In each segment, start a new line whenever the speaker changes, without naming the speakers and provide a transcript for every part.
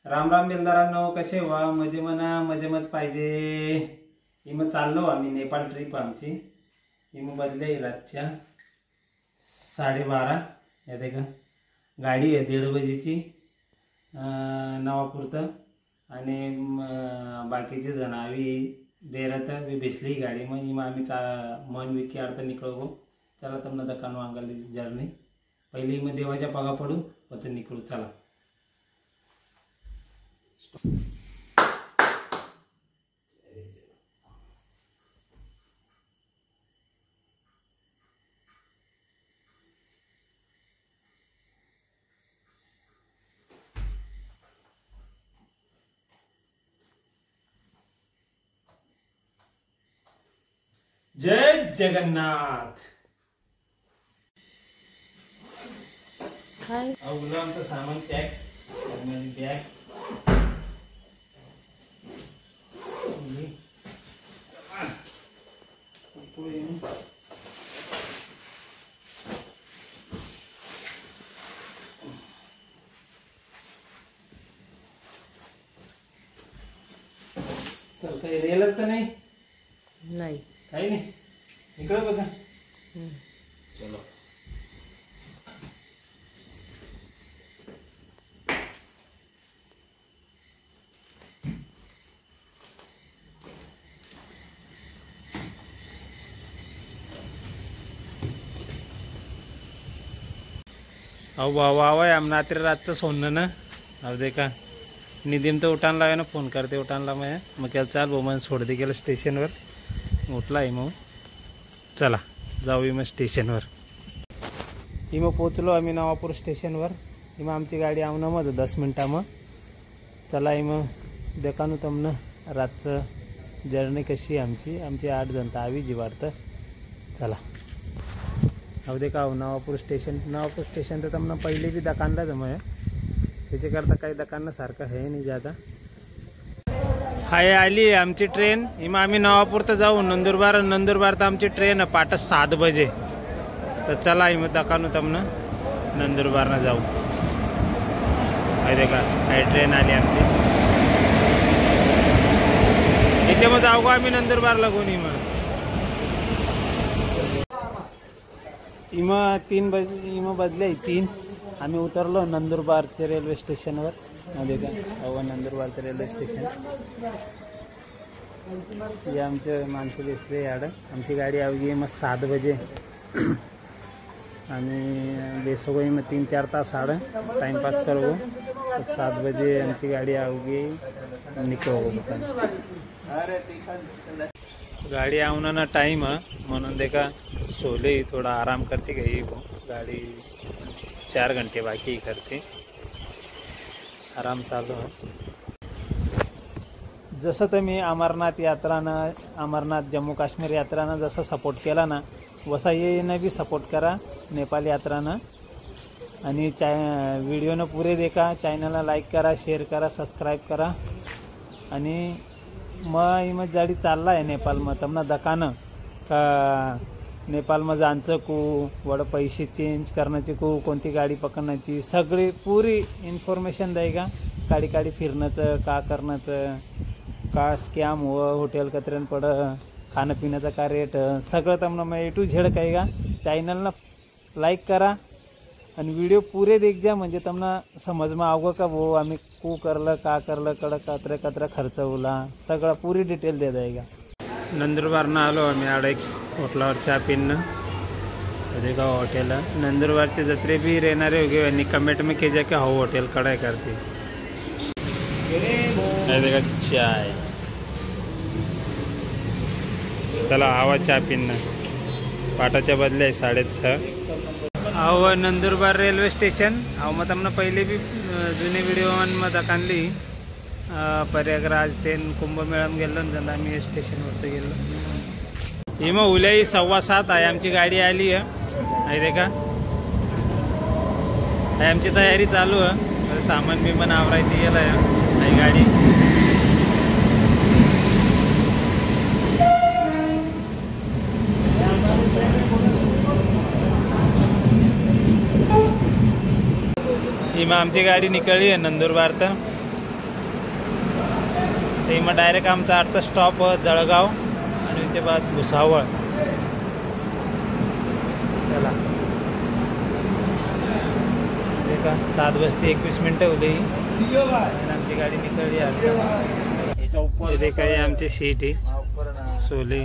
राम राम बेलदारांनो, कसे व्हा? मजे म्हणा, मजे मज पाहिजे. मग चाललो आम्ही नेपाळ ट्रिप आमची. मग बदले रातच्या 12:30 येते का गाडी आहे 1:30 बजेची नवापूरतं. आणि बाकीचे जण आम्ही बेरत बेसली गाडी. मग आम्ही मन विकी अर्थ निकळू. चला तुम्हाला दकान वांगाली जर्नी पहिली मग देवाच्या पागा पडू होतं निकळू. चला जय जगन्नाथ.
हाय
अवघड आमचं सामान पॅक बॅग. चल काही रेलच तर नाही.
नाही
काही नाही इकडं बघा. चलो अहो बाबा आमना रात्री रातचं सोडणं ना. अहो दे का निधीम तर उठान लावे ना, फोन करते उठानला. मग केलं चाल भाऊ मग सोड दे गेलं स्टेशनवर. उठला आहे मग चला जाऊ मग स्टेशनवर. मग पोचलो आम्ही नवापूर स्टेशनवर. मग आमची गाडी आवणं मग 10 मिनटा. मग चला मग देखानू तमनं रातचं जर्नी कशी आमची 8 जण तर आवी जी वाटतं. चला अहो दे का नवापूर स्टेशन तर तमनं पहिले बी दकानला जमय. त्याच्याकरता काही दकानासारखं आहे नाही जादा. हाय आली आमची ट्रेन. मग आम्ही नवापूर तर जाऊ. नंदुरबार तर आमची ट्रेन आहे 7 बजे. तर चला मग दकानू तमनं नंदुरबारनं जाऊ. आहे का काय ट्रेन आली आमची. याच्यामध्ये जाऊ का आम्ही नंदुरबार लागून. इमा 3 बजे बदले 3. आम्ही उतरलो नंदुरबारच्या रेल्वे स्टेशनवर. मध्ये का नंदुरबारचं रेल्वे स्टेशन. हे आमचे माणसं दिसले याड. आमची गाडी आवगी मग 7 बजे. आणि बेसोगोई मग 3-4 तास आड टाइमपास करू. 7 बजे आमची गाडी आवगी निकळू. गाडी आवना टाइम म्हणून दे का सोले थोड़ा आराम करते गई. गाडी 4 घंटे बाकी करते. आराम चालू आहे. जसं तुम्ही अमरनाथ जम्मू काश्मीर यात्रानं जसं सपोर्ट केला ना, वसा येणं बी सपोर्ट करा नेपाल यात्रानं. आणि व्हिडिओनं पुरे देखा. चॅनलला लाईक करा, शेअर करा, सबस्क्राईब करा. आणि मग जाडी चालला आहे नेपाळमध्ये तमना दकानं का नेपाळमध्ये जायचं को वड पैसे चेंज करण्याचे को कोणती गाडी पकडण्याची सगळी पुरी इन्फॉर्मेशन द्याय का. गाडी फिरण्याचं का करण्याचं का स्कॅम हॉटेल कचऱ्यान पड खाणं पिण्याचं का रेट सगळं तमनं मग A to Z काय का. चॅनलला लाईक करा आणि व्हिडिओ पुरे देख जा. म्हणजे तमना समजमा आवगं का भाऊ आम्ही को करलं का करलं कडं कचरा खर्च होला सगळा पुरी डिटेल दे जाय का. नंदुरबारनं आलो आम्ही आड एक होटलावर चहा पिणं. का हॉटेल नंदुरबारचे जत्रे भी रहणारे हो गए. आणि कमेंट में कीजिए कि हो होटल कड़ाई करते देखा चाय. चला आवा चहा पिणं. पाटाच्या बदले 6:30. अहो नंदुरबार रेल्वे स्टेशन. अहो मग तमनं पहिले बी जुने व्हिडिओ मग दाखवली. प्रयागराज ते कुंभमेळ्यात गेलो ना आम्ही स्टेशनवरती गेलो. मग उल्याही 7:15 आहे आमची गाडी आली आहे. दे का आमची तयारी चालू आहे. सामान बिमान आवरायची गेलं आहे गाडी. मग आमची गाडी निकळली आहे नंदुरबार. तर ते मग डायरेक्ट आमचा अर्धा स्टॉप जळगाव आणि त्याच्या बाद भुसावळ. चला देखा 7:21 होते आणि आमची गाडी निकळली आता. देखा हे आमची सीट आहे सोले.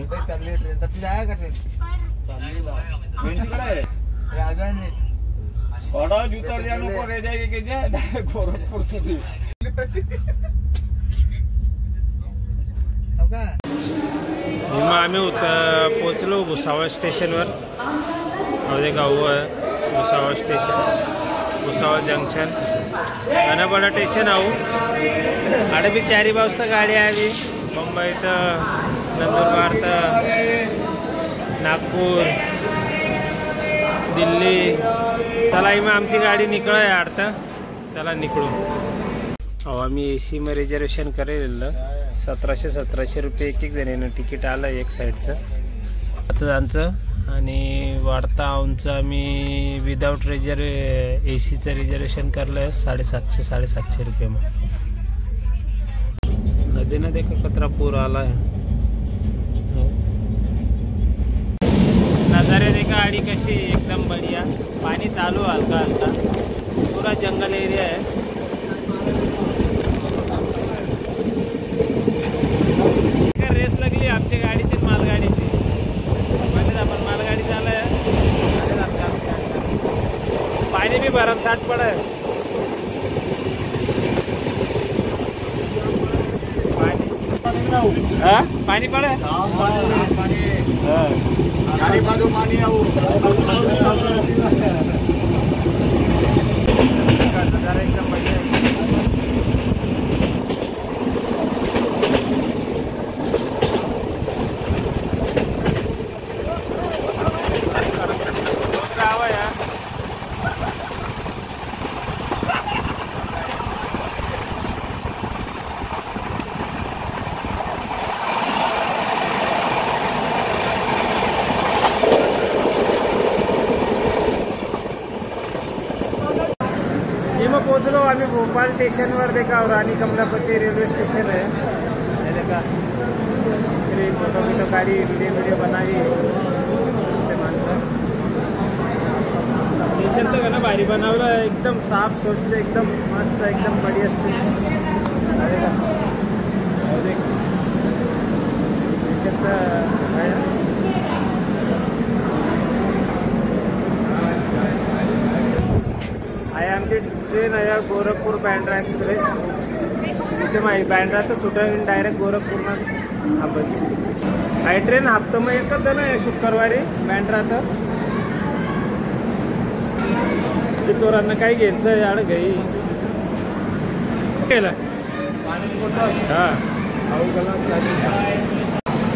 आम्ही पोचलो भुसावळ स्टेशनवर. गाव भुसावळ स्टेशन, भुसावळ जंक्शन, घनबडा स्टेशन आहो. आडे बी 4 वाजता गाडी आली. मुंबई तर नंदुरबार तर नागपूर दिल्ली. चला मग आमची गाडी निकळ आता. चला निकळू. हो आम्ही AC में रिजर्वेशन करेल. 1700 रुपये एक जणांना तिकीट आलं एक साईडचं त्यांचं. आणि वाढता आमचं आम्ही विदाउट ACचं रिजर्वेशन करलं 750 रुपये. मग नदीनं देखा कचरा पूर आला है. नजारे देखा गाड़ी कशी एकदम बढ़िया. पानी चालू हल्का हल्का. पूरा जंगल एरिया है. रेस लागली आमच्या गाडीची मालगाडीची. म्हणजे आपण मालगाडी चालू आहे. पाणी भी भरमसाठ पड़ा है. हाँ पानी पड़े. गाड़ी बाजू पानी नजारा एकदम बढ़िया है. पोचलो आम्ही भोपाल स्टेशनवर. देखा रानी कमलापति रेलवे स्टेशन है. देखा फोटो बिटो काढी वीडियो बनावी. स्टेशन तर ना भारी बनवलं आहे. एकदम साफ स्वच्छ एकदम मस्त एकदम बढ़िया स्टेशन. स्टेशन तर आमची ट्रेन आहे गोरखपूर बँड्रा एक्सप्रेस. त्याच्या माहिती बँड्रा तर सुटेल डायरेक्ट गोरखपूरला थांबायची. हाय ट्रेन हप्ता मग एकच जण आहे शुक्रवारी बँड्रा. तर ते चोरांना काही घ्यायचं आहे आड घाई केलं. हां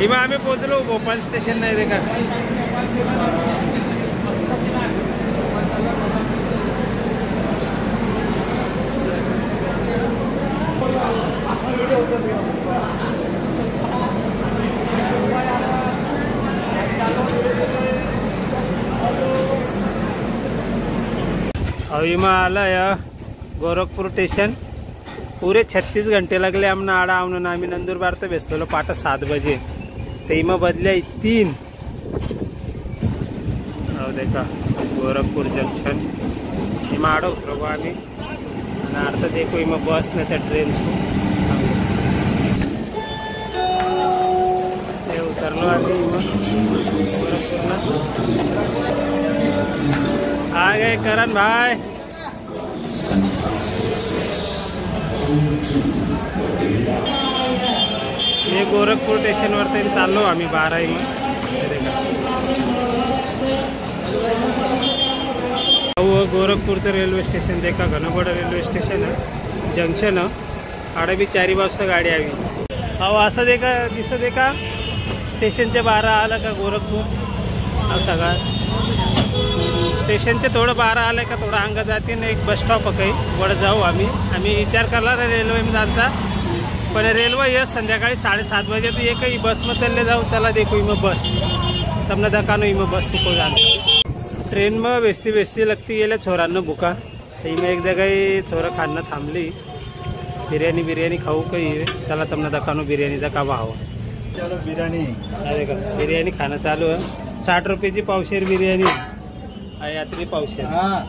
मग आम्ही पोचलो भोपाल स्टेशन. नाही देखा अभी में आला या गोरखपुर स्टेशन. पूरे 36 घंटे लगले हमने आड़ा आवन. आम्ही नंदुरबार तो बेसलो पाटा 7 बजे. तो इमा बदल्या 3. देखा गोरखपुर जंक्शन. इमा आड़ा उतरो आम्ही. अर्थ देखो इमा बस न त्या ट्रेन उतरलो आम्ही. आ गए करण भाई. ये गोरखपुर स्टेशन वर चाललो आम्ही 12 मग. गोरखपुरचं रेल्वे स्टेशन देखा. घनबडा रेल्वे स्टेशन जंक्शन. आडे बी 4 वाजता गाडी आवी. अहो असं देखा दिसत देखा स्टेशनचे 12 आलं का गोरखपूर. हा सगळा स्टेशनचे थोडं 12 आलं का थोडं अंग जाते ना. एक बस स्टॉप काही वर जाऊ आम्ही विचार करला तर रेल्वे जायचा. पण रेल्वे ये संध्याकाळी 7:30 बजे तो एकही बस में चलले जाऊ. चला देखो इमा बस तमने दकानो इमा बस को जाना. ट्रेन में बेसती लगती गेल्या छोरांना भुका. इमा एक जगह छोरा खाणं थांबली. बिरयानी खाऊ काही चला तुमने दखानो बिर्याणीचा का भाव
चलो बिर्याणी
अरे का बिर्याणी खाणं चालू आहे 60 रुपयाची पावशेर बिर्याणी यात्री पावशेर
हाँ